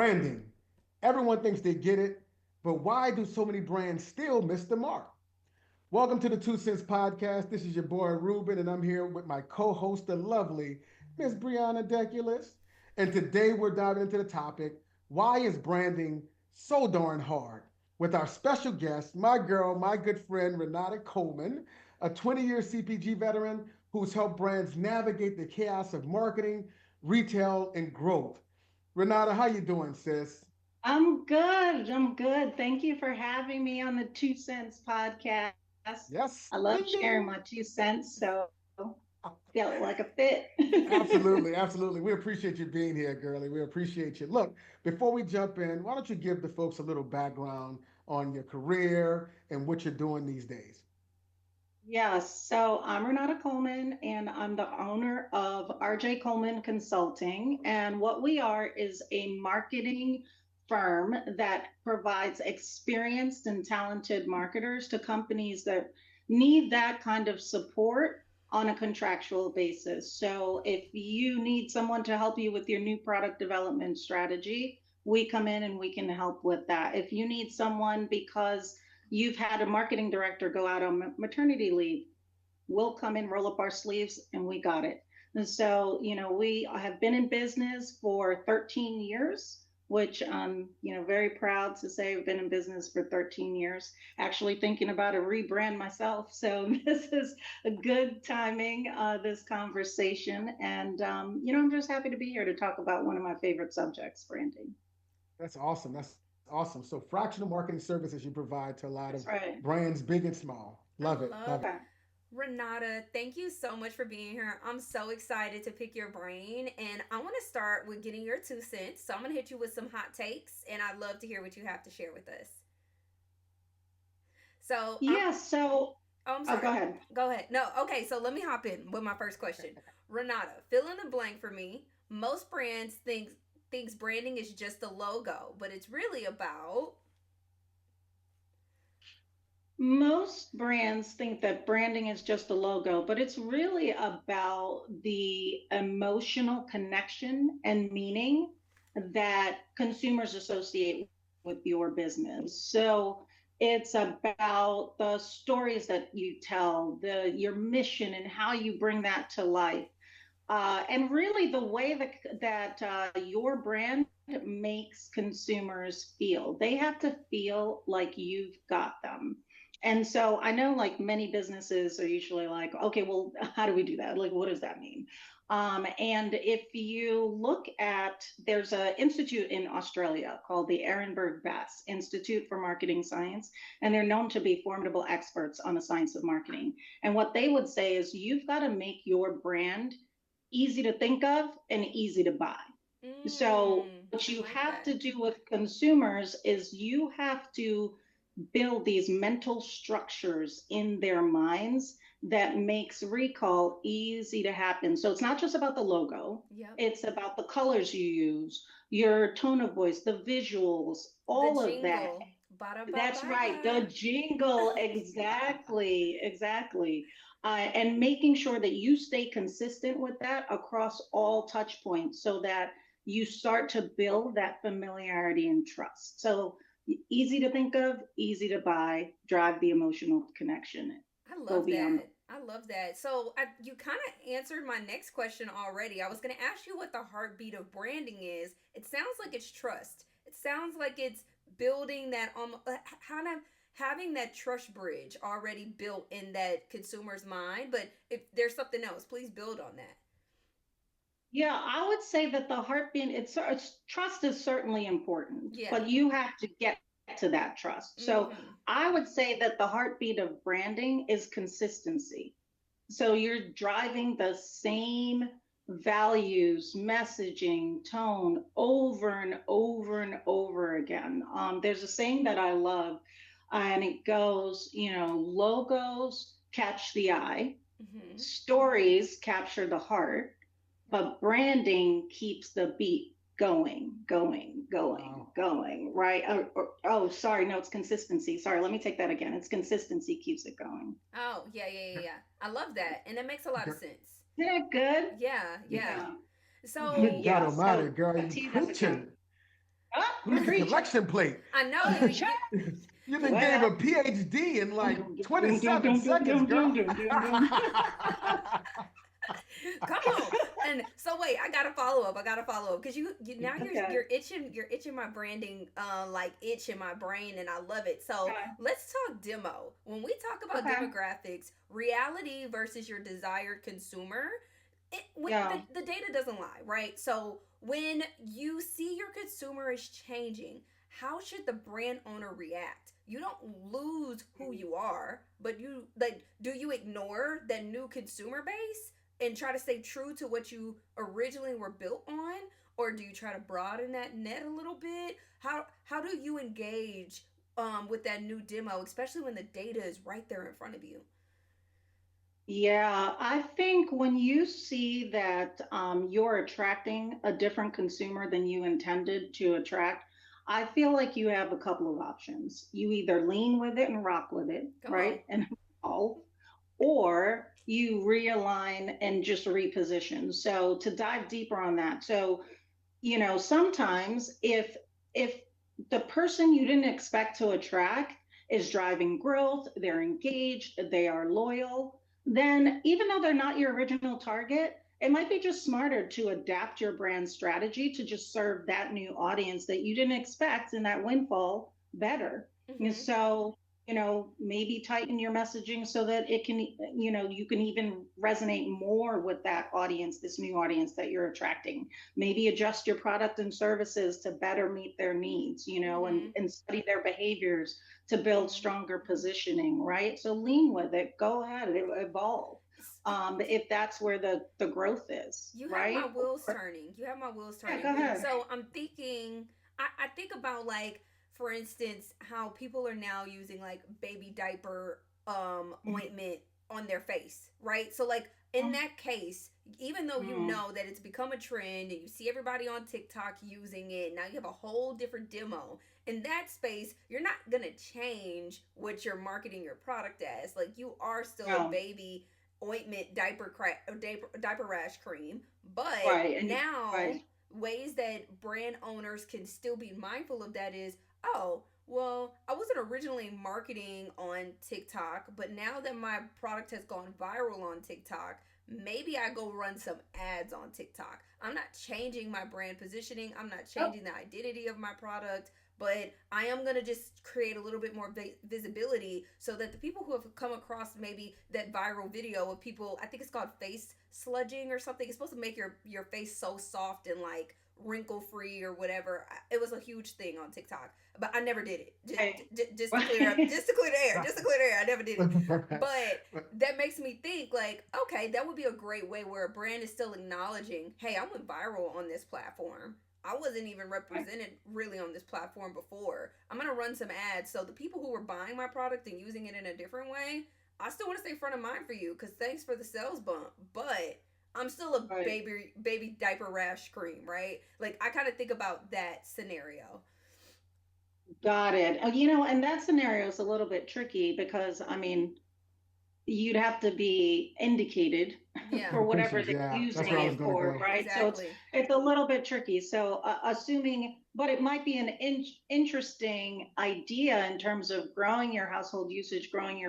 Branding. Everyone thinks they get it, but why do so many brands still miss the mark? Welcome to the Two Cents Podcast. This is your boy Ruben, and I'm here with my co-host, the lovely Miss Brianna Deculus. And today we're diving into the topic, why is branding so darn hard? With our special guest, my girl, my good friend, Renata Coleman, a 20-year CPG veteran who's helped brands navigate the chaos of marketing, retail, and growth. Renata, how you doing, sis? I'm good. I'm good. Thank you for having me on the Two Cents podcast. Yes. I love Ding sharing ding. my 2 cents, so felt like a fit. Absolutely, absolutely. We appreciate you being here, girlie. We appreciate you. Look, before we jump in, why don't you give the folks a little background on your career and what you're doing these days? Yes, so I'm Renata Coleman, and I'm the owner of RJ Coleman Consulting. And what we are is a marketing firm that provides experienced and talented marketers to companies that need that kind of support on a contractual basis. So if you need someone to help you with your new product development strategy, we come in and we can help with that. If you need someone because you've had a marketing director go out on maternity leave, we'll come in, roll up our sleeves, and we got it. And so, we have been in business for 13 years, which very proud to say I've been in business for 13 years. Actually thinking about a rebrand myself. So this is a good timing, this conversation. And, I'm just happy to be here to talk about one of my favorite subjects, branding. That's awesome. That's awesome. So, fractional marketing services you provide to a lot of That's right. brands, big and small. I Love it. Love love it. Okay. Renata. Thank you so much for being here. I'm so excited to pick your brain, and I want to start with getting your 2 cents. So I'm gonna hit you with some hot takes, and I'd love to hear what you have to share with us. So I'm. Yeah. So, Oh, I'm oh, go sorry. ahead. Go ahead. No, okay. So let me hop in with my first question. Renata, fill in the blank for me. Most brands thinks branding is just a logo, but it's really about. Most brands think that branding is just a logo, but it's really about the emotional connection and meaning that consumers associate with your business. So it's about the stories that you tell, the your mission and how you bring that to life. And really the way that your brand makes consumers feel. They have to feel like you've got them. And so I know like many businesses are usually like, okay, well, how do we do that? Like, what does that mean? And if you look at, there's an institute in Australia called the Ehrenberg Bass Institute for Marketing Science, and they're known to be formidable experts on the science of marketing. And what they would say is you've got to make your brand easy to think of and easy to buy. So what I you like have that. to do with consumers is you have to build these mental structures in their minds that makes recall easy to happen. So it's not just about the logo, Yep. it's about the colors you use, your tone of voice, the visuals, The all of that. jingle. Ba ba That's ba right. The ba. jingle, exactly, exactly. And making sure that you stay consistent with that across all touch points so that you start to build that familiarity and trust. So easy to think of, easy to buy, drive the emotional connection, I go love beyond. that. I love that. So you kind of answered my next question already. I was going to ask you what the heartbeat of branding is. It sounds like it's trust. It sounds like it's building that kind of having that trust bridge already built in that consumer's mind. But if there's something else, please build on that. Yeah, I would say that the heartbeat, it's trust is certainly important, Yeah. but you have to get to that trust. So Mm-hmm. I would say that the heartbeat of branding is consistency. So you're driving the same values, messaging, tone over and over and over again. There's a saying that I love, and it goes, logos catch the eye, Mm-hmm. stories capture the heart, but branding keeps the beat going, going, going, Wow. going, right? Oh, sorry, no, it's consistency. Sorry, let me take that again. It's consistency keeps it going. Oh, yeah, yeah, yeah, yeah. I love that. And that makes a lot of sense. Isn't that good? Yeah, yeah. Yeah. Good So, God Yeah. Almighty, So girl, a you T, that's a good. preaching. Ah, Who's you're the preaching. collection plate? I know Preach. You done gave a Well, PhD in dum, like dum, dum, dum, dum, 27 dum, dum, seconds, dum, girl. dum, dum, dum, dum. Come on. And so wait, I gotta follow up. I gotta follow up because you now Okay. you're itching my branding like itch in my brain, and I love it. So Okay. let's talk demo. When we talk about Okay. demographics, reality versus your desired consumer, Yeah. the data doesn't lie, right? So when you see your consumer is changing, how should the brand owner react? You don't lose who you are, but you like do you ignore that new consumer base and try to stay true to what you originally were built on, or do you try to broaden that net a little bit? How do you engage with that new demo, especially when the data is right there in front of you? Yeah, I think when you see that you're attracting a different consumer than you intended to attract, I feel like you have a couple of options. You either lean with it and rock with it, Come on. right? And evolve, or you realign and just reposition. So to dive deeper on that, so sometimes if the person you didn't expect to attract is driving growth, they're engaged, they are loyal, then even though they're not your original target, it might be just smarter to adapt your brand strategy to just serve that new audience that you didn't expect in that windfall better. And Mm-hmm. so maybe tighten your messaging so that it can, you can even resonate more with that audience, this new audience that you're attracting. Maybe adjust your product and services to better meet their needs, Mm-hmm. and study their behaviors to build Mm-hmm. stronger positioning, right? So lean with it, go ahead, evolve. If that's where the growth is, You have my right? wheels turning. You have my wheels Yeah, turning. go ahead. So I'm thinking, I think about like, for instance, how people are now using like baby diaper ointment on their face, right? So like in that case, even though you Mm, know that it's become a trend and you see everybody on TikTok using it, now you have a whole different demo. In that space, you're not gonna change what you're marketing your product as. Like you are still a no, baby ointment diaper rash cream, but right, and now right. ways that brand owners can still be mindful of that is, oh, well, I wasn't originally marketing on TikTok, but now that my product has gone viral on TikTok, maybe I go run some ads on TikTok. I'm not changing my brand positioning, I'm not Oh, changing the identity of my product, but I am going to just create a little bit more visibility so that the people who have come across maybe that viral video of people, I think it's called face sludging or something. It's supposed to make your face so soft and like wrinkle free or whatever. It was a huge thing on TikTok, but I never did it. right, Just to clear up, right. just to clear the air, just to clear the air. I never did it. But that makes me think like, okay, that would be a great way where a brand is still acknowledging, hey, I went viral on this platform. I wasn't even represented really on this platform before. I'm gonna run some ads so the people who were buying my product and using it in a different way, I still want to stay front of mind for you because thanks for the sales bump. But I'm still a Right. baby diaper rash cream, right? Like I kind of think about that scenario. Got it. And that scenario is a little bit tricky because, I mean, you'd have to be indicated Yeah, for The whatever features, they're yeah, that's using where I was it gonna for, go. right? So it's exactly. it's a little bit tricky. So assuming, but it might be an interesting idea in terms of growing your household usage, growing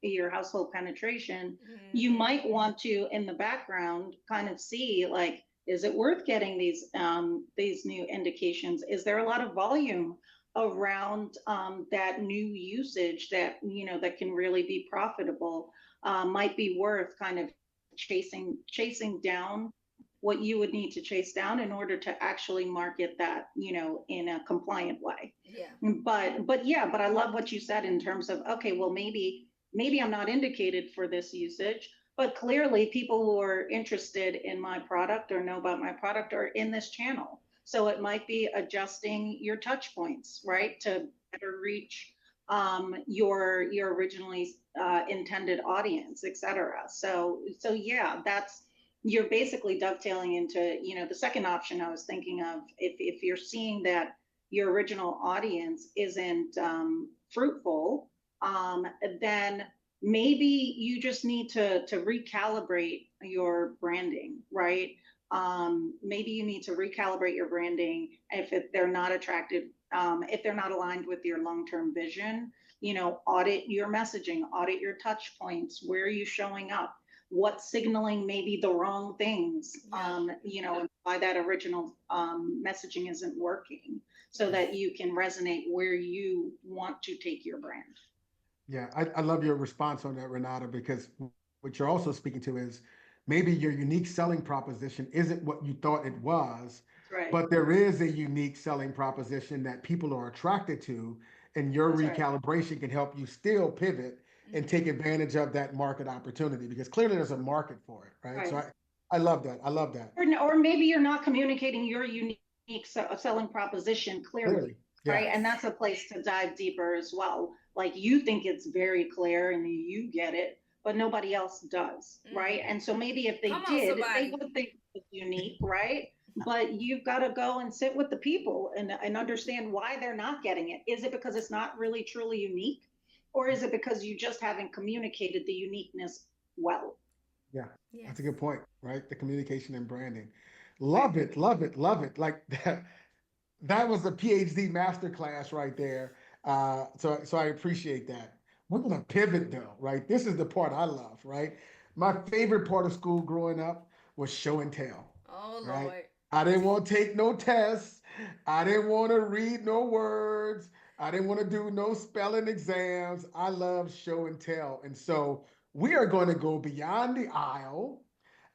your household penetration. You Mm-hmm. might want to, in the background, kind of see like, is it worth getting these new indications? Is there a lot of volume around that new usage that that can really be profitable? Might be worth kind of chasing down what you would need to chase down in order to actually market that, in a compliant way. Yeah. But yeah, but I love what you said in terms of, okay, well, maybe I'm not indicated for this usage, but clearly people who are interested in my product or know about my product are in this channel. So it might be adjusting your touch points, Yep. right, to better reach your originally intended audience, et cetera. So yeah, that's, you're basically dovetailing into, the second option I was thinking of. If you're seeing that your original audience isn't fruitful, then maybe you just need to recalibrate your branding, right? Maybe you need to recalibrate your branding they're not attracted, if they're not aligned with your long-term vision. Audit your messaging, audit your touch points. Where are you showing up? What's signaling maybe the wrong things? Yep. And why that original messaging isn't working, so Yes. that you can resonate where you want to take your brand. Yeah, I love your response on that, Renata, because what you're also speaking to is maybe your unique selling proposition isn't what you thought it was, That's right. but there is a unique selling proposition that people are attracted to, and your That's right. recalibration can help you still pivot and take Mm-hmm. advantage of that market opportunity because clearly there's a market for it, right? So Right. I love that. I love that. Or maybe you're not communicating your unique selling proposition clearly, Clearly, right? yeah, And Yes. that's a place to dive deeper as well. Like, you think it's very clear and you get it, but nobody else does, right? Mm-hmm. And so maybe if they Come on, did, they somebody. would think it's unique, right? But you've got to go and sit with the people and understand why they're not getting it. Is it because it's not really truly unique? Or is it because you just haven't communicated the uniqueness well? yeah. That's Yes. a good point, right? The communication and branding. Right. Love it, love it, love it. Like that. That was a PhD masterclass right there. So I appreciate that. We're gonna pivot though, right? This is the part I love, right? My favorite part of school growing up was show and tell, Oh right? Lord. I didn't want to take no tests. I didn't want to read no words. I didn't want to do no spelling exams. I love show and tell. And so we are going to go beyond the aisle.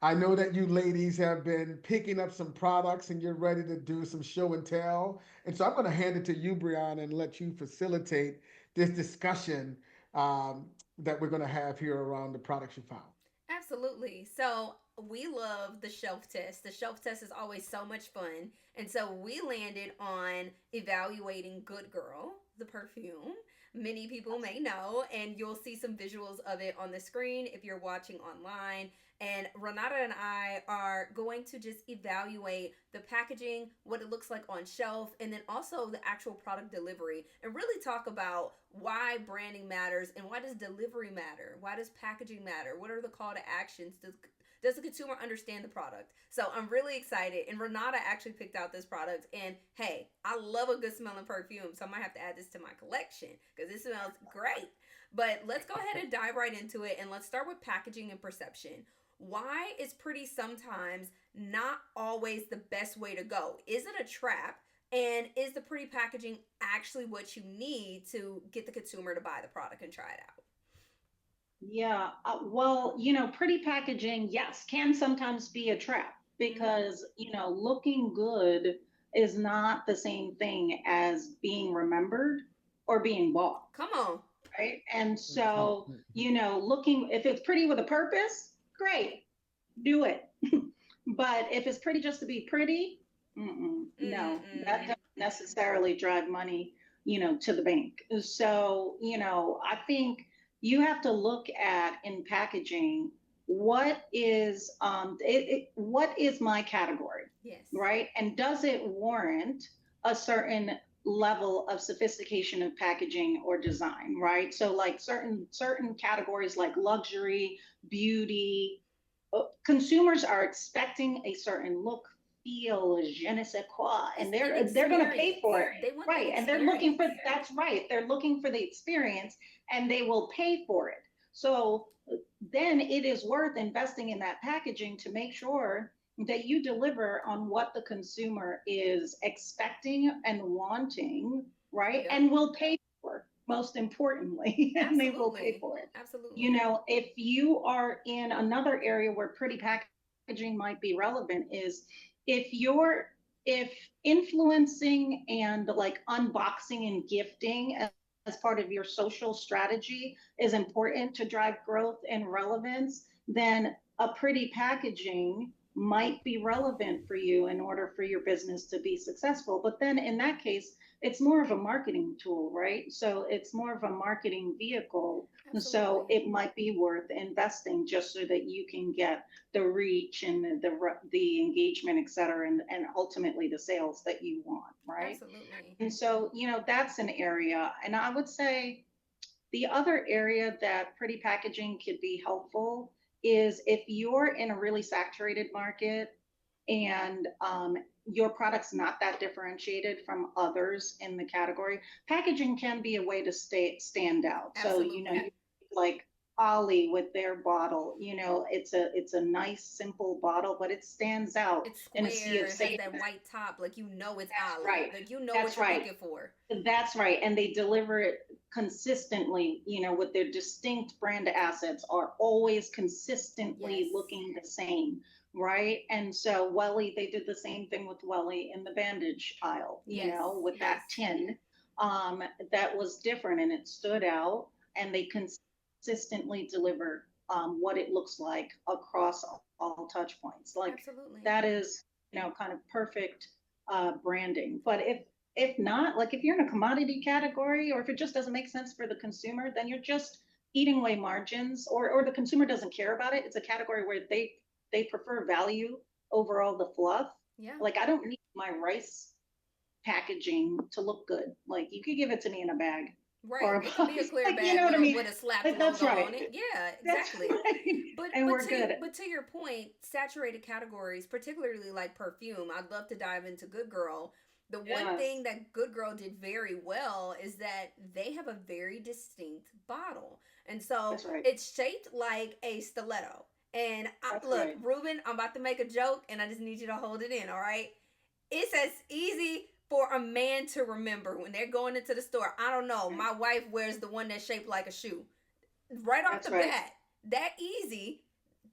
I know that you ladies have been picking up some products and you're ready to do some show and tell. And so I'm going to hand it to you, Brianna, and let you facilitate this discussion that we're going to have here around the products you found. Absolutely. So we love the shelf test. The shelf test is always so much fun. And so we landed on evaluating Good Girl, the perfume. Many people may know, and you'll see some visuals of it on the screen if you're watching online. And Renata and I are going to just evaluate the packaging, what it looks like on shelf, and then also the actual product delivery, and really talk about why branding matters and why does delivery matter? Why does packaging matter? What are the call to actions? Does the consumer understand the product? So I'm really excited. And Renata actually picked out this product. And hey, I love a good smelling perfume. So I might have to add this to my collection because it smells great. But let's go ahead and dive right into it. And let's start with packaging and perception. Why is pretty sometimes not always the best way to go? Is it a trap? And is the pretty packaging actually what you need to get the consumer to buy the product and try it out? Yeah, well, pretty packaging, yes, can sometimes be a trap Mm-hmm. because, looking good is not the same thing as being remembered or being bought, Come on. right? And Mhm, so, mhm. looking, if it's pretty with a purpose, great, do it. But if it's pretty just to be pretty, no, that Mm-mm. doesn't necessarily drive money, to the bank. So, I think you have to look at in packaging what is my category, Yes. right? And does it warrant a certain level of sophistication of packaging or design, right? So like certain categories like luxury, beauty, consumers are expecting a certain look, feel, je ne sais quoi, It's and an they're going to pay experience. for it, They want that right? And they're looking for experience. that's right. They're looking for the experience, and they will pay for it. So then it is worth investing in that packaging to make sure that you deliver on what the consumer is expecting and wanting, right? Yep. And will pay for, most importantly, and they will pay Absolutely. for it. Absolutely. If you are in another area where pretty packaging might be relevant is if you're if influencing and like unboxing and gifting as part of your social strategy is important to drive growth and relevance, then a pretty packaging might be relevant for you in order for your business to be successful. But then in that case, it's more of a marketing tool, right? So it's more of a marketing vehicle. So Absolutely. it might be worth investing just so that you can get the reach and the engagement, et cetera, and ultimately the sales that you want, right? Absolutely. And so, that's an area. And I would say the other area that pretty packaging could be helpful is if you're in a really saturated market, and your product's not that differentiated from others in the category, packaging can be a way to stand out. So, Absolutely. like Ollie with their bottle, it's a nice simple bottle, but it stands out It's in a sea square. of It has sameness. that white top. Like, you know it's That's Ollie. right. Like, you know what That's you're right. looking for. That's right. And they deliver it consistently, with their distinct brand assets are always consistently Yes. looking the same, right? And so Welly, they did the same thing with Welly in the bandage aisle, Yes. with that Yes. tin um, that was different and it stood out, and they consistently deliver what it looks like across all touch points. Like that Absolutely. is, kind of perfect branding. But if not, like if you're in a commodity category, or if it just doesn't make sense for the consumer, then you're just eating away margins, or the consumer doesn't care about it. It's a category where they prefer value over all the fluff. Yeah. Like I don't need my rice packaging to look good. Like you could give it to me in a bag or Right. a It could be a box. clear Like you bag know what I mean? with a slapped Like that's logo right. on it. Yeah, That's exactly. right. But And but we're to good. but to your point, saturated categories, particularly like perfume, I'd love to dive into Good Girl. The one Yes. thing that Good Girl did very well is that they have a very distinct bottle. And so That's right. it's shaped like a stiletto. And That's look, right. Ruben, I'm about to make a joke and I just need you to hold it in, all right? It's as easy for a man to remember when they're going into the store. I don't know. My wife wears the one that's shaped like a shoe. Right off That's the right. bat, that easy,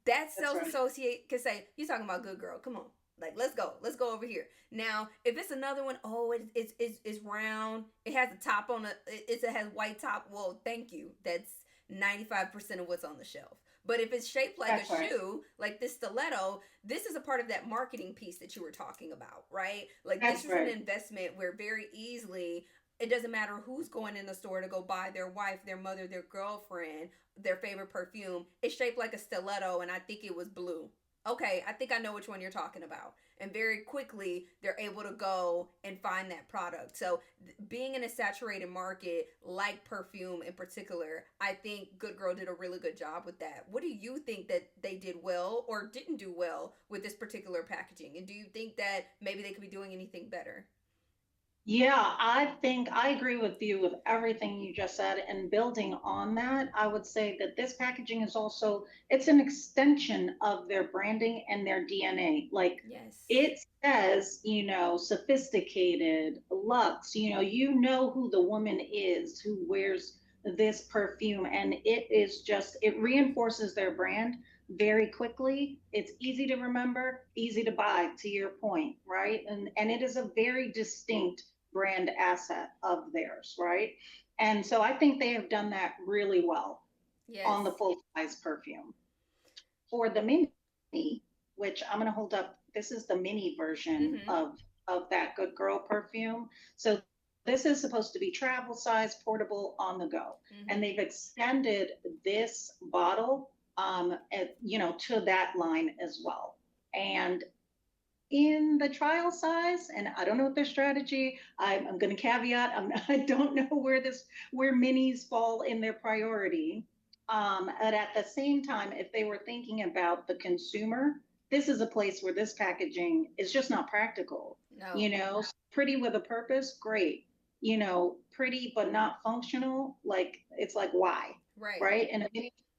that That's sales right. associate can say, "You talking about Good Girl? Come on, like let's go over here." Now, if it's another one, oh, it's round. It has a top on it has white top. Well, thank you. That's 95% of what's on the shelf. But if it's shaped like a That's right. shoe, like this stiletto, this is a part of that marketing piece that you were talking about, right? Like this That's is an right. investment where very easily it doesn't matter who's going in the store to go buy their wife, their mother, their girlfriend, their favorite perfume. It's shaped like a stiletto, and I think it was blue. Okay, I think I know which one you're talking about. And very quickly, they're able to go and find that product. So, being in a saturated market like perfume in particular, I think Good Girl did a really good job with that. What do you think that they did well or didn't do well with this particular packaging? And do you think that maybe they could be doing anything better? Yeah, I think I agree with you with everything you just said. And building on that, I would say that this packaging is also it's an extension of their branding and their DNA. Like Yes. it says, sophisticated, luxe, you know who the woman is who wears this perfume. And it reinforces their brand very quickly. It's easy to remember, easy to buy, to your point, right? And it is a very distinct brand asset of theirs, right? And so I think they have done that really well Yes. on the full size perfume. For the mini, which I'm going to hold up, this is the mini version Mm-hmm. of that Good Girl perfume. So this is supposed to be travel size, portable, on the go, and they've Mm-hmm. extended this bottle, to that line as well. And in the trial size, and I don't know what their strategy. I'm going to caveat. I don't know where minis fall in their priority. But at the same time, if they were thinking about the consumer, this is a place where this packaging is just not practical. No. Pretty with a purpose, great. Pretty but not functional, like it's like why, Right. right? And a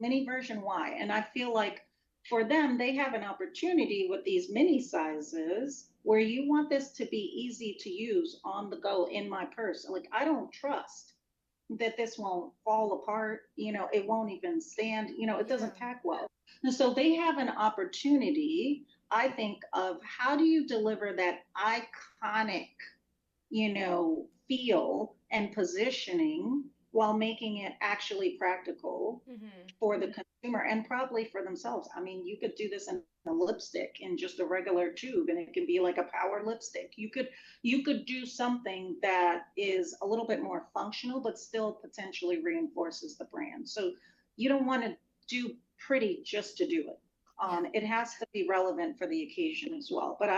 mini version, why? And I feel like for them, they have an opportunity with these mini sizes where you want this to be easy to use on the go in my purse. Like, I don't trust that this won't fall apart. It won't even stand, it Yeah. doesn't pack well. And so they have an opportunity, I think, of how do you deliver that iconic feel and positioning while making it actually practical Mm-hmm. for the consumer and probably for themselves. I mean, you could do this in a lipstick in just a regular tube and it can be like a power lipstick. You could do something that is a little bit more functional but still potentially reinforces the brand. So you don't want to do pretty just to do it. Yeah. It has to be relevant for the occasion as well. But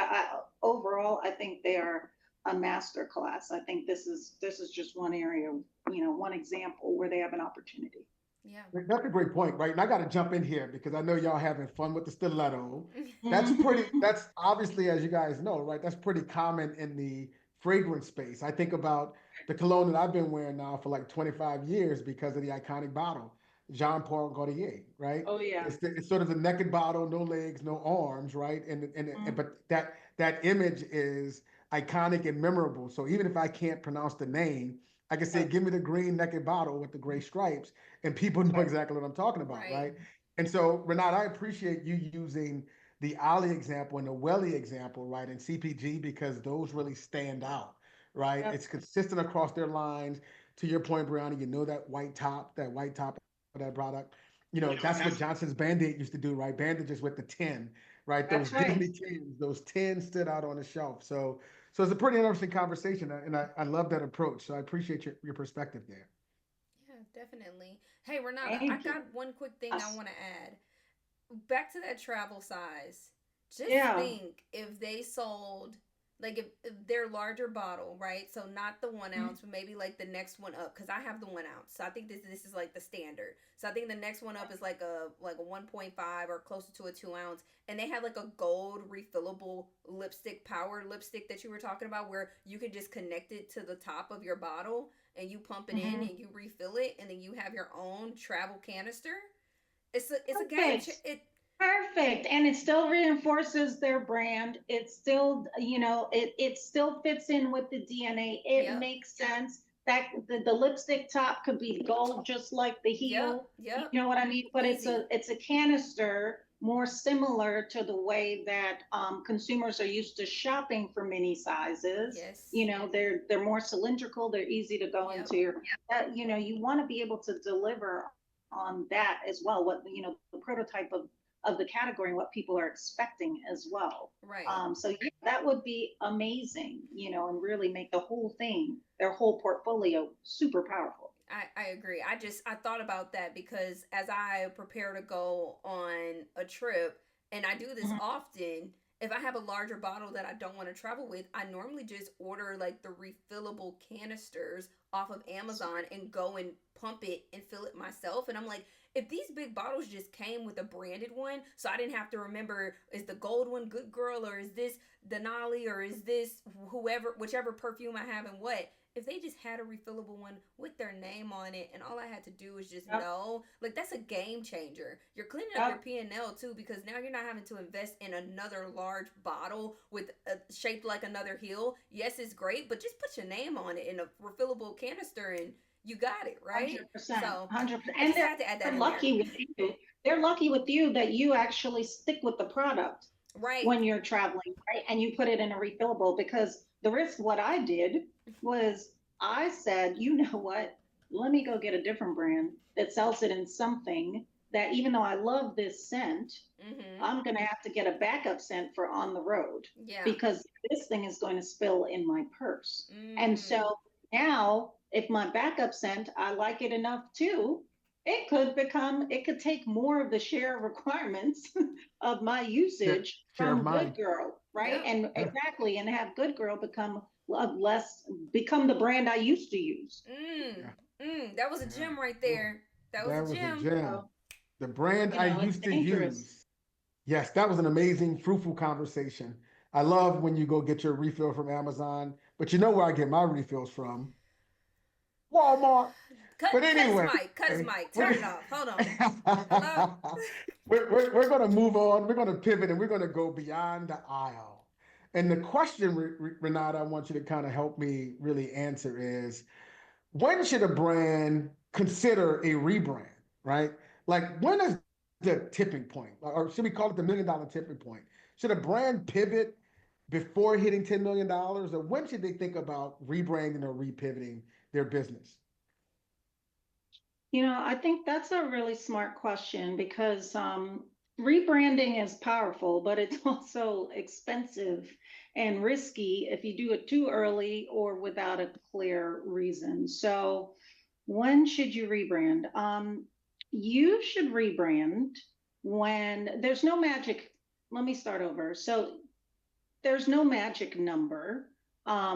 overall, I think they are a master class. I think this is just one area, one example where they have an opportunity. Yeah. That's a great point, right? And I got to jump in here because I know y'all having fun with the stiletto. Mhm. That's obviously, as you guys know, right? That's pretty common in the fragrance space. I think about the cologne that I've been wearing now for like 25 years because of the iconic bottle, Jean Paul Gaultier, right? Oh yeah. It's sort of the naked bottle, no legs, no arms, right? And Mhm. but that image is iconic and memorable. So even if I can't pronounce the name, I can say, Yep. "Give me the green naked bottle with the gray stripes," and people know Right. exactly what I'm talking about, Right. right? And so, Renat, I appreciate you using the Ali example and the Welly example, right, in CPG because those really stand out, right? Yep. It's consistent across their lines. To your point, Brianna, you know that white top of that product. You know, that's what Johnson's Band-Aid used to do, right? Bandages with the 10, right? Those That's Disney right. 10s, those 10 stood out on the shelf. So it's a pretty interesting conversation, and I love that approach. So I appreciate your perspective there. Yeah, definitely. Hey, Renata, I Thank you. got one quick thing I Yes. want to add. Back to that travel size. Just Yeah. think if they sold like if their larger bottle, right? So not the 1 ounce, but maybe like the next one up, because I have the 1 ounce. So I think this is like the standard. So I think the next one up is like a 1.5 or closer to a 2 ounce. And they had like a gold refillable lipstick, power lipstick that you were talking about, where you could just connect it to the top of your bottle and you pump it in Hmm. and you refill it, and then you have your own travel canister. It's a game. Perfect. It Perfect. And it still reinforces their brand. It still, it still fits in with the DNA. It Yep. makes sense that the lipstick top could be gold just like the Yep. heel. You Yep. know what I mean? But Easy. it's a canister more similar to the way that consumers are used to shopping for mini sizes. Yes. They're more cylindrical. They're easy to go Yep. into your. You want to be able to deliver on that as well. The prototype of the category and what people are expecting as well. Right. So yeah, that would be amazing, and really make the whole thing, their whole portfolio, super powerful. I agree. I thought about that because as I prepare to go on a trip, and I do this Mhm. often, if I have a larger bottle that I don't want to travel with, I normally just order like the refillable canisters off of Amazon and go and pump it and fill it myself. And I'm like, if these big bottles just came with a branded one, so I didn't have to remember, is the gold one Good Girl, or is this Denali, or is this whoever, whichever perfume I have and what, if they just had a refillable one with their name on it and all I had to do was just Yep. know, like that's a game changer. You're cleaning up your Yep. P&L too, because now you're not having to invest in another large bottle with a shaped like another heel. Yes, it's great, but just put your name on it in a refillable canister and you got it, right? 100%. So 100%. I And just had to add that they're in there. lucky with you. They're lucky with you that you actually stick with the product Right. when you're traveling, right? And you put it in a refillable, because the risk, what I did was I said, you know what? Let me go get a different brand that sells it in something that, even though I love this scent, Mhm. I'm going to have to get a backup scent for on the road, Yeah. because this thing is going to spill in my purse. And Mm. so now, if my backup scent, I like it enough too, it could take more of the share requirements of my usage Share of from mine. Good Girl, right? Yep. And Yeah, exactly, and have Good Girl become the brand I used to use. Mm. yeah, That was a yeah. gem right Oh, there. That was a that was a gem. gem. So, The brand I it's used to dangerous. use. Yes, that was an amazing, fruitful conversation. I love when you go get your refill from Amazon, but you know where I get my refills from? Walmart. Cut But cut his anyway, mic. Cut his mic. Turn we're, it off. Hold on. Hello? we're going to move on. We're going to pivot and we're going to go beyond the aisle. And the question, Renata, I want you to kind of help me really answer is, when should a brand consider a rebrand, right? Like, when is the tipping point? Or should we call it the $1 million tipping point? Should a brand pivot before hitting $10 million? Or when should they think about rebranding or repivoting their business? I think that's a really smart question, because rebranding is powerful, but it's also expensive and risky if you do it too early or without a clear reason. So, when should you rebrand? You should rebrand when there's no magic. Let me start over. So, there's no magic number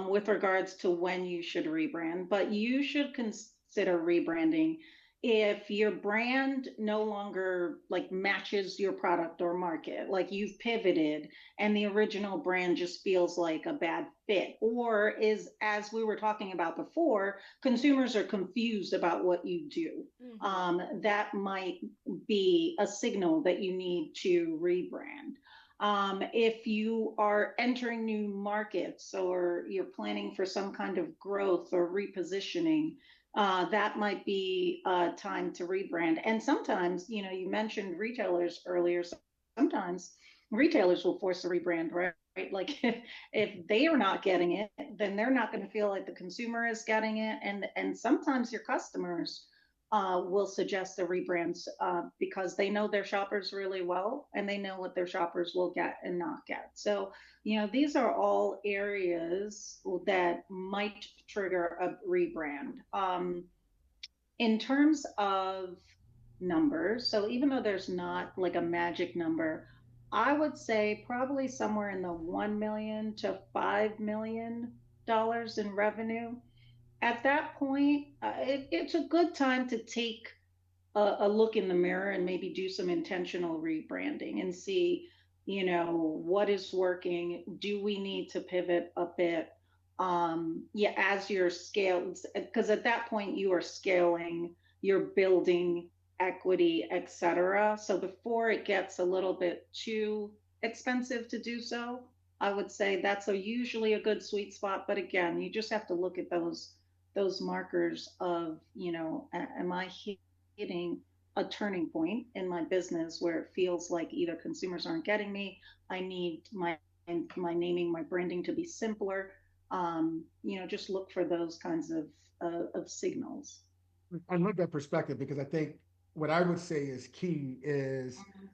with regards to when you should rebrand, but you should consider rebranding if your brand no longer like matches your product or market, like you've pivoted and the original brand just feels like a bad fit, or is, as we were talking about before, consumers are confused about what you do, Mm-hmm. that might be a signal that you need to rebrand. If you are entering new markets or you're planning for some kind of growth or repositioning, that might be time to rebrand. And sometimes, you know, you mentioned retailers earlier. Sometimes retailers will force a rebrand, right? Like if they are not getting it, then they're not going to feel like the consumer is getting it. And sometimes your customers will suggest the rebrands because they know their shoppers really well and they know what their shoppers will get and not get. So, you know, these are all areas that might trigger a rebrand. In terms of numbers, so even though there's not like a magic number, I would say probably somewhere in the 1 million to $5 million in revenue. At that point, it's a good time to take a look in the mirror and maybe do some intentional rebranding and see, you know, what is working. Do we need to pivot a bit? Yeah, as you're scaled, because at that point you are scaling, you're building equity, etc. So before it gets a little bit too expensive to do so, I would say that's usually a good sweet spot. But again, you just have to look at those markers of, you know, am I hitting a turning point in my business where it feels like either consumers aren't getting me, I need my naming, my branding to be simpler. You know, just look for those kinds of signals. I love that perspective because I think what I would say is key is Mhm.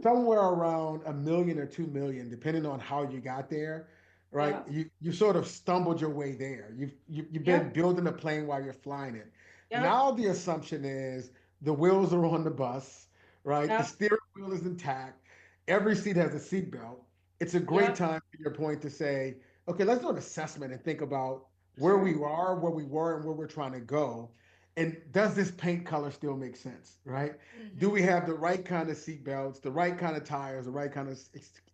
somewhere around a million or 2 million, depending on how you got there, right? Yeah. You sort of stumbled your way there. You've been Yep. building a plane while you're flying it. Yep. Now the assumption is the wheels are on the bus, right? The Yep. steering wheel is intact. Every seat has a seat belt. It's a great Yep. time to your point to say, okay, let's do an assessment and think about where we Sure. are, where we were, and where we're trying to go. And does this paint color still make sense, right? Do we Mm-hmm. have the right kind of seat belts, the right kind of tires, the right kind of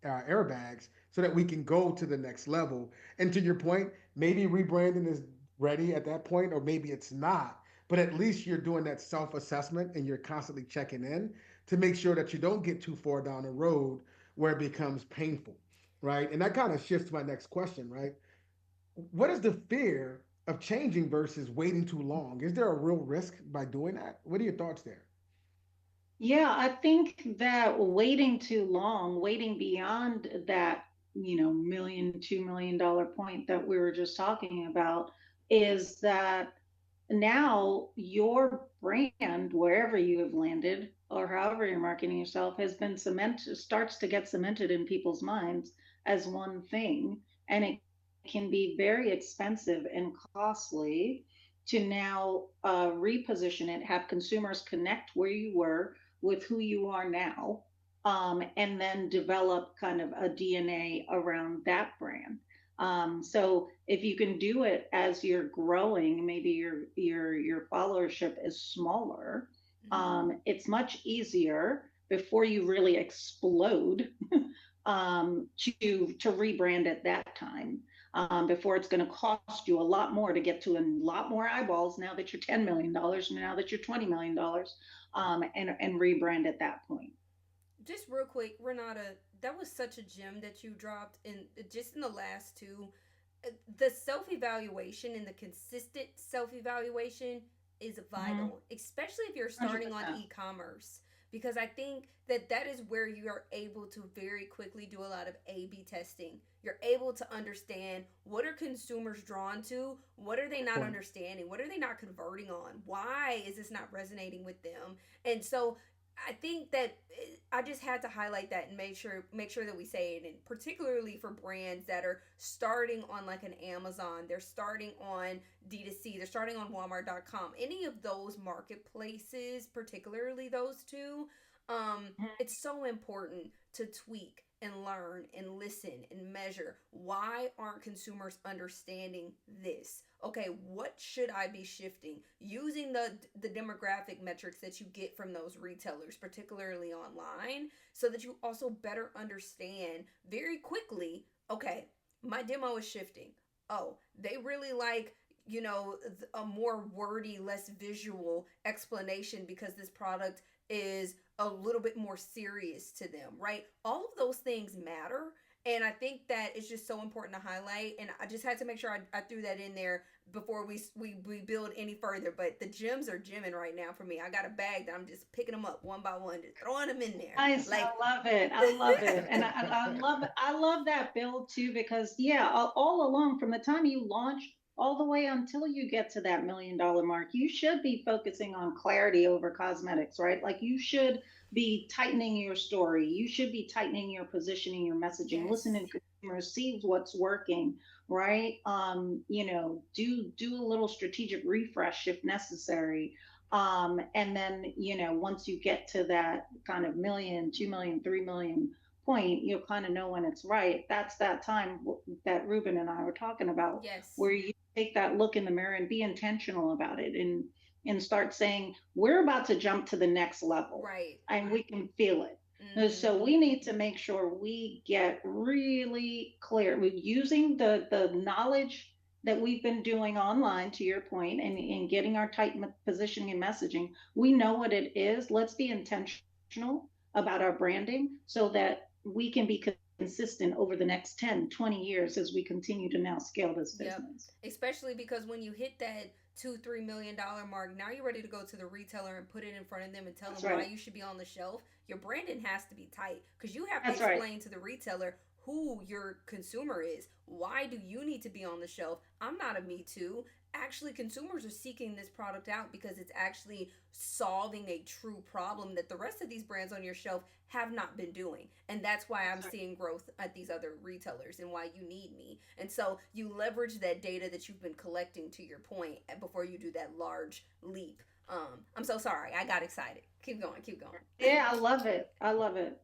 airbags so that we can go to the next level? And to your point, maybe rebranding is ready at that point, or maybe it's not. But at least you're doing that self assessment and you're constantly checking in to make sure that you don't get too far down the road where it becomes painful, right? And that kind of shifts my next question, right? What is the fear of changing versus waiting too long? Is there a real risk by doing that? What are your thoughts there? Yeah, I think that waiting too long, waiting beyond that, you know, million, $2 million point that we were just talking about, is that now your brand, wherever you have landed or however you're marketing yourself, has been cemented, starts to get cemented in people's minds as one thing. And it can be very expensive and costly to now reposition it, have consumers connect where you were with who you are now, and then develop kind of a DNA around that brand. So if you can do it as you're growing, maybe your followership is smaller. Mm-hmm. It's much easier before you really explode to rebrand at that time. Before it's going to cost you a lot more to get to a lot more eyeballs now that you're $10 million, now that you're $20 million, and rebrand at that point. Just real quick, Renata, that was such a gem that you dropped in just in the last two. The self evaluation and the consistent self evaluation is Mm-hmm. vital, especially if you're starting on 100%. e-commerce, because I think that that is where you are able to very quickly do a lot of A/B testing. You're able to understand what are consumers drawn to, what are they not Point. understanding, what are they not converting on, why is this not resonating with them, and so I think that I just had to highlight that and make sure that we say it, and particularly for brands that are starting on like an Amazon, they're starting on D2C, they're starting on Walmart.com, any of those marketplaces, particularly those two, it's so important to tweak and learn and listen and measure. Why aren't consumers understanding this? Okay, what should I be shifting using the demographic metrics that you get from those retailers, particularly online, so that you also better understand very quickly, okay, my demo is shifting. Oh, they really like, a more wordy, less visual explanation because this product is a little bit more serious to them, right? All of those things matter. And I think that it's just so important to highlight. And I just had to make sure I threw that in there before we build any further. But the gems are gemming right now for me. I got a bag that I'm just picking them up one by one, just throwing them in there. Nice. I Like, love it. I love it. And I love that build too, because yeah, all along from the time you launch all the way until you get to that $1 million mark, you should be focusing on clarity over cosmetics, right? Like you should be tightening your story. You should be tightening your positioning, your messaging, listening yes, to consumers, see what's working, right? Do a little strategic refresh if necessary. And then, once you get to that kind of million, 2 million, 3 million point, you'll kind of know when it's right. That's that time that Ruben and I were talking about, yes, where you take that look in the mirror and be intentional about it, and start saying, we're about to jump to the next level right. and we can feel it. So Mm-hmm. we need to make sure we get really clear with using the knowledge that we've been doing online, to your point, and getting our tight positioning and messaging. We know what it is. Let's be intentional about our branding so that we can be consistent over the next 10, 20 years as we continue to now scale this Yep. business. Especially because when you hit that $2-3 million mark, now you're ready to go to the retailer and put it in front of them and tell That's them why right. you should be on the shelf. Your branding has to be tight because you have to That's right. explain to the retailer who your consumer is. Why do you need to be on the shelf? I'm not a me too. Actually, consumers are seeking this product out because it's actually solving a true problem that the rest of these brands on your shelf have not been doing. And that's why I'm That's right. seeing growth at these other retailers and why you need me. And so you leverage that data that you've been collecting, to your point, before you do that large leap. I'm so sorry. I got excited. Keep going. Keep going. Yeah, I love it. I love it.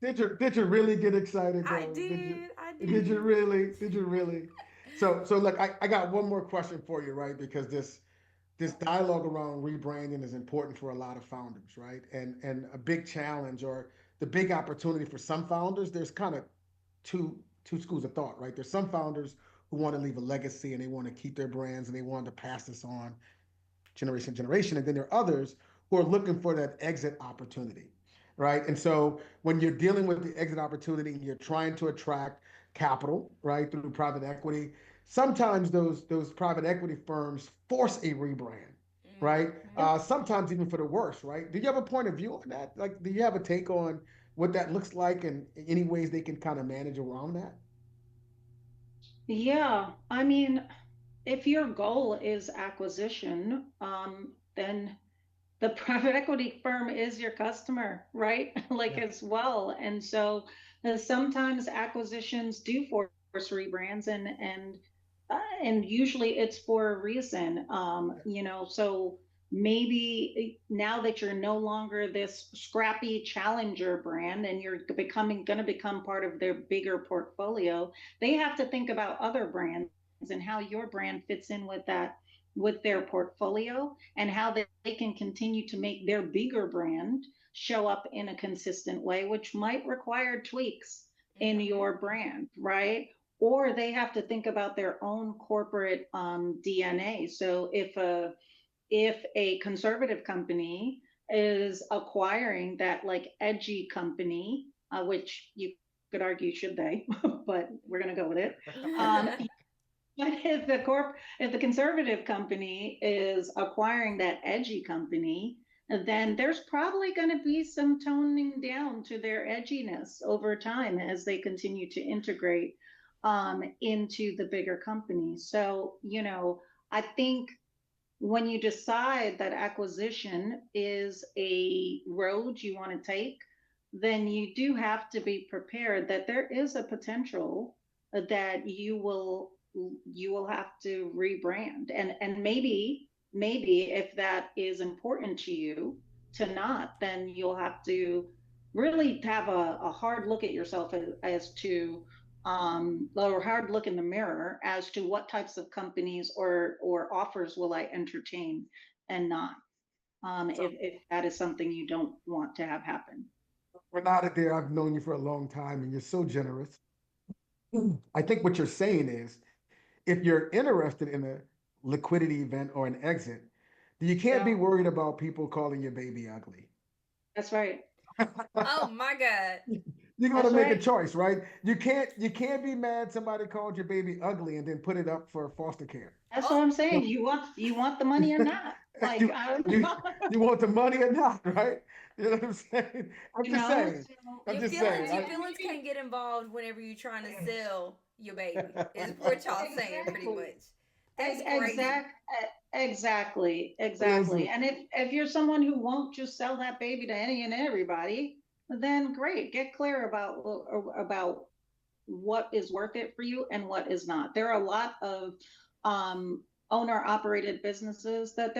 Did you really get excited I though? Did you did. I did you did. really? Did you really? So look, I got one more question for you, right? Because this dialogue around rebranding is important for a lot of founders, right? And a big challenge or the big opportunity for some founders, there's kind of two schools of thought, right? There's some founders who want to leave a legacy and they want to keep their brands and they want to pass this on generation to generation. And then there are others who are looking for that exit opportunity, right? And so when you're dealing with the exit opportunity and you're trying to attract capital, right, through private equity, sometimes those private equity firms force a rebrand, right? Mm-hmm. Yep. Sometimes even for the worse, right? Do you have a point of view on that? Like, do you have a take on what that looks like and any ways they can kind of manage around that? Yeah. I mean, if your goal is acquisition, then the private equity firm is your customer, right? Like Yeah. as well. And so sometimes acquisitions do force rebrands, and usually it's for a reason. So maybe now that you're no longer this scrappy challenger brand and you're becoming going to become part of their bigger portfolio, they have to think about other brands and how your brand fits in with their portfolio, and how they can continue to make their bigger brand show up in a consistent way, which might require tweaks in Mm-hmm. your brand, right? Or they have to think about their own corporate DNA. So if a conservative company is acquiring that like edgy company, which you could argue should they, but we're going to go with it. But if the conservative company is acquiring that edgy company, then there's probably going to be some toning down to their edginess over time as they continue to integrate into the bigger company. So, I think when you decide that acquisition is a road you want to take, then you do have to be prepared that there is a potential that you will have to rebrand, and maybe if that is important to you to not, then you'll have to really have a hard look at yourself as to or hard look in the mirror as to what types of companies or offers will I entertain and not, So, if that is something you don't want to have happen. Renata, dear, I've known you for a long time, and you're so generous. I think what you're saying is, if you're interested in a liquidity event or an exit, then you can't be Yeah, worried about people calling your baby ugly. that's right. Oh my God. You got to That's make a right. choice, right? You can't be mad somebody called your baby ugly and then put it up for foster care. That's what Oh, I'm saying. You want the money or not? Like, you I don't you know. you want the money or not, right? You know what I'm saying? I'm You just know, saying. so I'm your just feelings, saying. your I, feelings can't get involved whenever you're trying to sell your baby. Is what y'all saying pretty exactly. much. That's crazy. Exact, exactly, exactly. listen, And if you're someone who won't just sell that baby to any and everybody, then great. Get clear about what is worth it for you and what is not. There are a lot of owner operated businesses that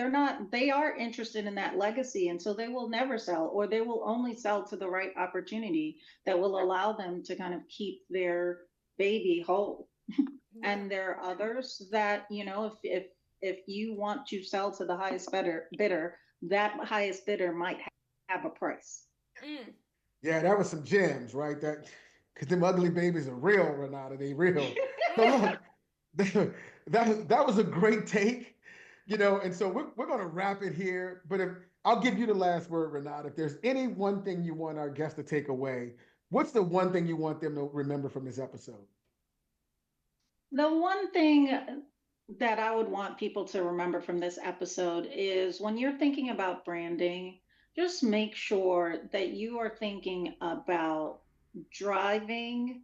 they are interested in that legacy, and so they will never sell, or they will only sell to the right opportunity that will allow them to kind of keep their baby whole. Yeah. And there are others that, if you want to sell to the highest bidder, that highest bidder might have a price. Mm. yeah, that was some gems, right? That because them ugly babies are real, Renata. They real. So Mm. look, that was a great take, and so we're gonna wrap it here. But if I'll give you the last word, Renata. If there's any one thing you want our guests to take away, what's the one thing you want them to remember from this episode? The one thing that I would want people to remember from this episode is when you're thinking about branding, just make sure that you are thinking about driving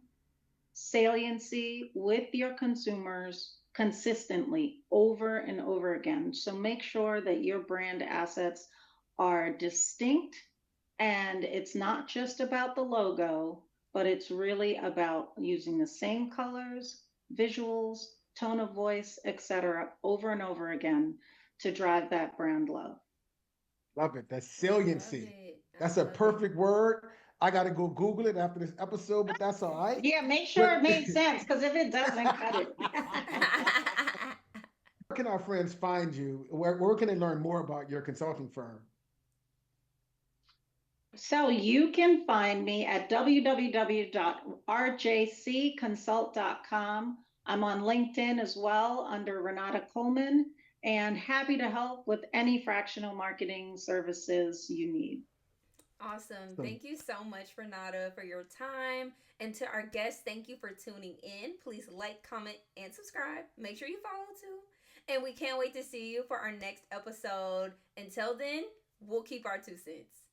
saliency with your consumers consistently over and over again. So make sure that your brand assets are distinct, and it's not just about the logo, but it's really about using the same colors, visuals, tone of voice, etc., over and over again to drive that brand love. Love it. That's I love saliency. it. That's I a love it. perfect word. I got to go Google it after this episode, but that's all right. Yeah, make sure it But made sense, because if it doesn't, cut it. where can our friends find you? Where can they learn more about your consulting firm? So you can find me at www.rjcconsult.com. I'm on LinkedIn as well under Renata Coleman, and happy to help with any fractional marketing services you need. Awesome. So, Thank you so much, Renata, for your time. And to our guests, thank you for tuning in. Please like, comment, and subscribe. Make sure you follow too. And we can't wait to see you for our next episode. Until then, we'll keep our 2 cents.